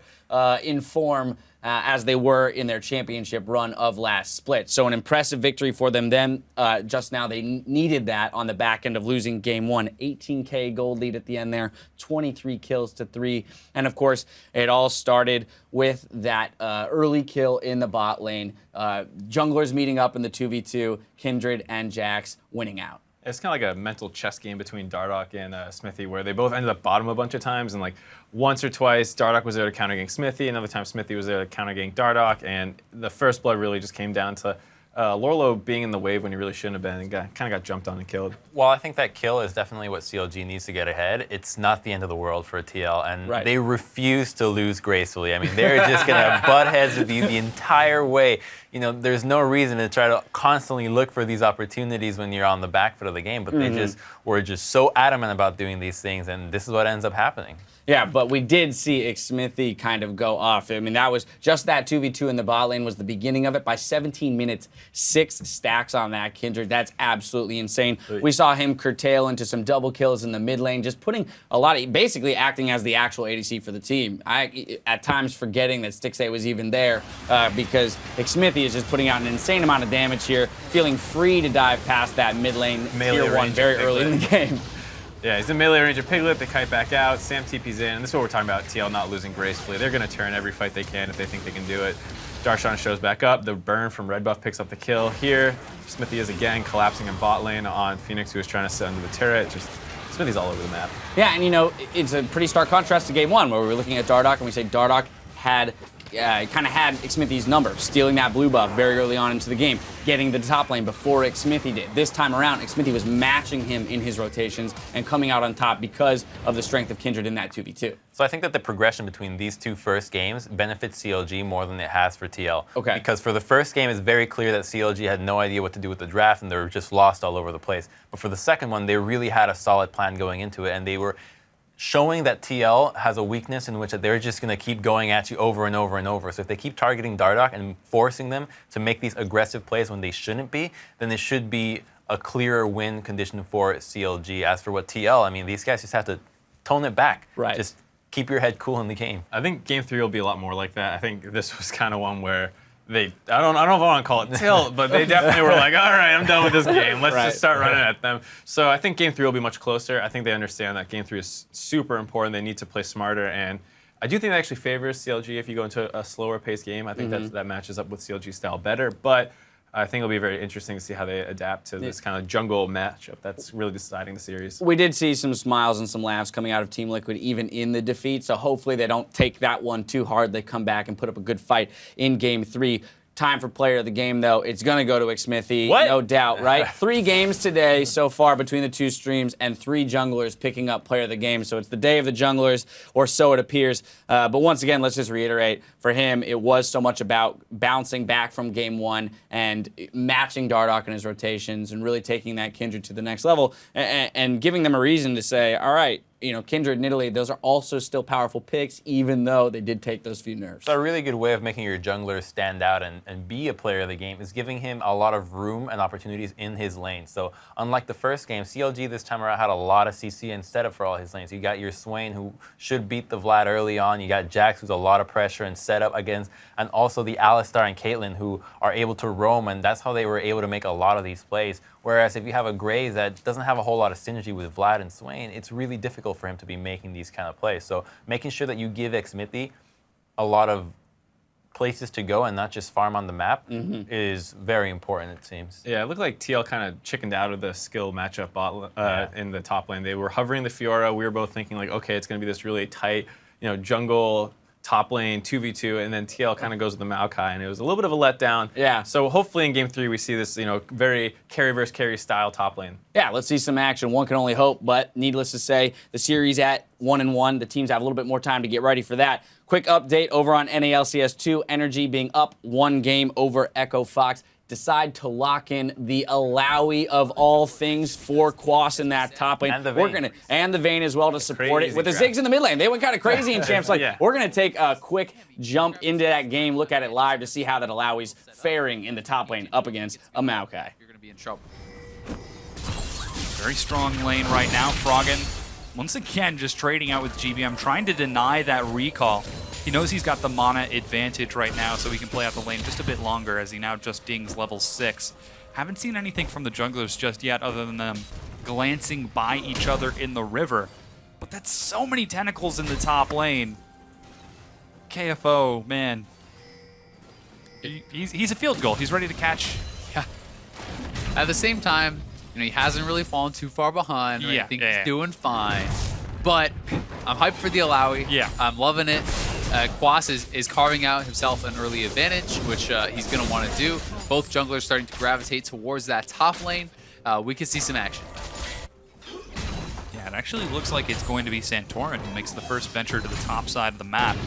in form as they were in their championship run of last split. So an impressive victory for them then. Just now they needed that on the back end of losing game 1. 18K gold lead at the end there, 23 kills to 3. And of course, it all started with that early kill in the bot lane. Junglers meeting up in the 2v2, Kindred and Jax winning out. It's kind of like a mental chess game between Dardoch and Smithy, where they both ended up bottom a bunch of times, and like once or twice, Dardoch was there to counter gank Smithy, another time Smithy was there to counter gank Dardoch, and the first blood really just came down to Lorlo being in the wave when he really shouldn't have been, and kind of got jumped on and killed. Well, I think that kill is definitely what CLG needs to get ahead. It's not the end of the world for TL, and they refuse to lose gracefully. I mean, they're just going to butt heads with you the entire way. You know, there's no reason to try to constantly look for these opportunities when you're on the back foot of the game, but they just were just so adamant about doing these things, and this is what ends up happening. Yeah, but we did see xMithy kind of go off. I mean, that was just that 2v2 in the bot lane was the beginning of it. By 17 minutes, 6 stacks on that, Kindred. That's absolutely insane. We saw him curtail into some double kills in the mid lane, just putting a lot of, basically acting as the actual ADC for the team. I, at times, forgetting that Stixxay was even there because Xmithie is just putting out an insane amount of damage here, feeling free to dive past that mid lane tier 1 very early in the game. Yeah, he's in melee range of Piglet. They kite back out. Sam TP's in. And this is what we're talking about, TL not losing gracefully. They're going to turn every fight they can if they think they can do it. Darshan shows back up. The burn from Red Buff picks up the kill here. Xmithie is again collapsing in bot lane on Phoenix, who is trying to sit under the turret. Just Xmithie's all over the map. Yeah, and you know, it's a pretty stark contrast to game 1, where we were looking at Dardoch, and we say Dardoch had kind of had Xmithie's number, stealing that blue buff very early on into the game, getting the top lane before Xmithie did. This time around, Xmithie was matching him in his rotations and coming out on top because of the strength of Kindred in that 2v2. So I think that the progression between these 2 first games benefits CLG more than it has for TL. Okay. Because for the first game, it's very clear that CLG had no idea what to do with the draft and they were just lost all over the place. But for the second one, they really had a solid plan going into it, and they were showing that TL has a weakness in which they're just going to keep going at you over and over and over. So if they keep targeting Dardoch and forcing them to make these aggressive plays when they shouldn't be, then it should be a clearer win condition for CLG. As for what TL, I mean, these guys just have to tone it back. Right. Just keep your head cool in the game. I think game 3 will be a lot more like that. I think this was kind of one where I don't know if I want to call it tilt, but they definitely were like, all right, I'm done with this game. Let's just start running at them. So I think game 3 will be much closer. I think they understand that game 3 is super important. They need to play smarter, and I do think that actually favors CLG if you go into a slower paced game. I think that matches up with CLG style better, but I think it'll be very interesting to see how they adapt to this kind of jungle matchup that's really deciding the series. We did see some smiles and some laughs coming out of Team Liquid even in the defeat, so hopefully they don't take that one too hard. They come back and put up a good fight in game 3. Time for player of the game, though. It's going to go to Xmithie, no doubt, right? 3 games today so far between the 2 streams, and 3 junglers picking up player of the game. So it's the day of the junglers, or so it appears. But once again, let's just reiterate, for him, it was so much about bouncing back from game 1 and matching Dardoch in his rotations and really taking that Kindred to the next level and giving them a reason to say, all right, you know, Kindred and Italy, those are also still powerful picks, even though they did take those few nerfs. So a really good way of making your jungler stand out and be a player of the game is giving him a lot of room and opportunities in his lane. So unlike the first game, CLG this time around had a lot of CC and setup for all his lanes. You got your Swain, who should beat the Vlad early on. You got Jax, who's a lot of pressure and setup against, and also the Alistar and Caitlyn, who are able to roam, and that's how they were able to make a lot of these plays. Whereas if you have a Graves that doesn't have a whole lot of synergy with Vlad and Swain, it's really difficult for him to be making these kind of plays. So making sure that you give Xmithie a lot of places to go and not just farm on the map is very important, it seems. Yeah, it looked like TL kind of chickened out of the skill matchup in the top lane. They were hovering the Fiora. We were both thinking like, okay, it's going to be this really tight, jungle top lane 2v2, and then TL kind of goes with the Maokai, and it was a little bit of a letdown. Yeah. So hopefully in game 3 we see this, very carry versus carry style top lane. Yeah, let's see some action. One can only hope, but needless to say, the series at 1-1. The teams have a little bit more time to get ready for that. Quick update over on NALCS2. Energy being up 1 game over Echo Fox. Decide to lock in the Alawi of all things for Quas in that top lane. And the Vayne. And the Vayne as well to support it. With the draft. Ziggs in the mid lane. They went kind of crazy in Champs. Yeah. We're going to take a quick jump into that game, look at it live to see how that Alawi's faring in the top lane up against a Maokai. You're going to be in trouble. Very strong lane right now. Froggen, once again, just trading out with GBM, trying to deny that recall. He knows he's got the mana advantage right now, so he can play out the lane just a bit longer as he now just dings level 6. Haven't seen anything from the junglers just yet other than them glancing by each other in the river. But that's so many tentacles in the top lane. KFO, man. He's a field goal. He's ready to catch. Yeah. At the same time, he hasn't really fallen too far behind. Right? I think he's doing fine. But I'm hyped for the Alawi. Yeah. I'm loving it. Quas is carving out himself an early advantage, which he's going to want to do. Both junglers starting to gravitate towards that top lane. We could see some action. Yeah, it actually looks like it's going to be Santorin who makes the first venture to the top side of the map.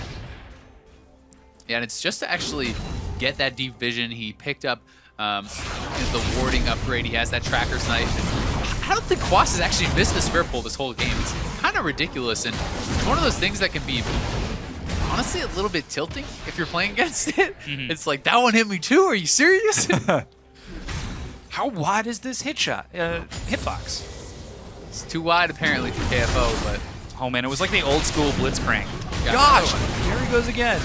Yeah, and it's just to actually get that deep vision. He picked up the warding upgrade. He has that tracker snipe. I don't think Quas has actually missed the spirit pull this whole game. It's kind of ridiculous, and it's one of those things that can be honestly a little bit tilting if you're playing against it. It's like, that one hit me too? Are you serious? How wide is this hitbox? It's too wide apparently for KFO, but Oh man, it was like the old school blitzcrank. Yeah. Gosh, there he goes again.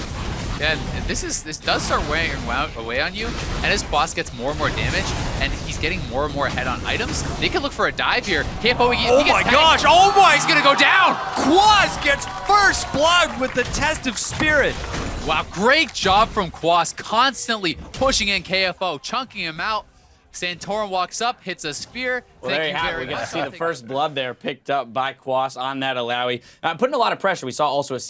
yeah, this does start weighing away on you, and as Quas gets more and more damage, and he's getting more and more ahead on items, they can look for a dive here. KFO, Oh my gosh! Oh my! He's gonna go down. Quas gets first blood with the test of spirit. Wow, great job from Quas, constantly pushing in KFO, chunking him out. Santorum walks up, hits a spear. Well, there you have it. We get to see the first blood there picked up by Quas on that Alawi. Putting a lot of pressure. We saw also a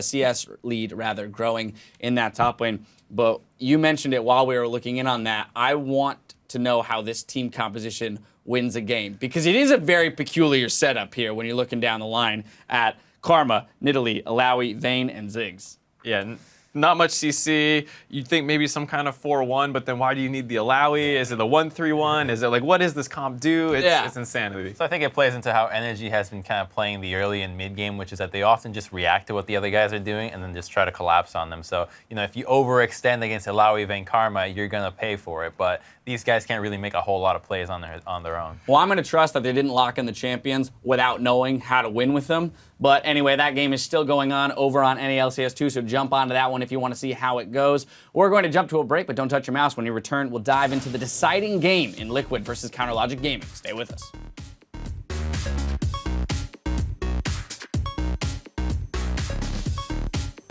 CS lead, growing in that top lane. But you mentioned it while we were looking in on that. I want to know how this team composition wins a game, because it is a very peculiar setup here when you're looking down the line at Karma, Nidalee, Alawi, Vayne, and Ziggs. Yeah, not much CC. You'd think maybe some kind of 4-1, but then why do you need the Alawi? Is it a 1-3-1? Is it like, what does this comp do? It's insanity. So I think it plays into how Energy has been kind of playing the early and mid game, which is that they often just react to what the other guys are doing and then just try to collapse on them. So, you know, if you overextend against Alawi, Vayne, Karma, you're going to pay for it. But these guys can't really make a whole lot of plays on their own. Well, I'm going to trust that they didn't lock in the champions without knowing how to win with them. But anyway, that game is still going on over on NALCS2, so jump onto that one if you want to see how it goes. We're going to jump to a break, but don't touch your mouse. When you return, we'll dive into the deciding game in Liquid versus Counterlogic Gaming. Stay with us.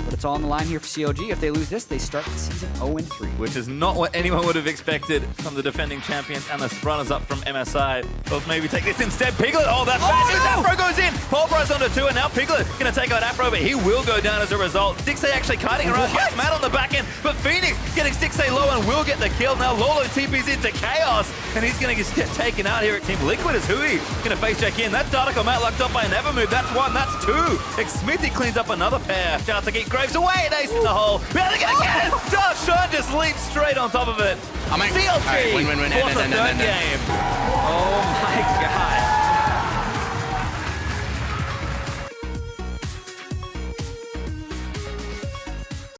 But it's all on the line here for CLG. If they lose this, they start the season 0-3. Which is not what anyone would have expected from the defending champions and the runners-up from MSI. But maybe take this instead. Piglet, oh, that's bad news. Afro goes in. Pulverize onto 2, and now Piglet going to take out Afro, but he will go down as a result. Stixxay actually kiting around. Gets Matt on the back end, but Phoenix getting Stixxay low and will get the kill. Now Lolo TP's into Chaos, and he's going to get taken out here at Team Liquid as Hui going to face check in. That Darticle Matt locked up by an Evermove. That's 1, that's 2. Smithy cleans up another pair. Shout out to Geek Graves away, and ace in the hole. Really going to get it. Dark Sean just leaps straight on top of it. CLG Right, win, force the third game. Oh my god.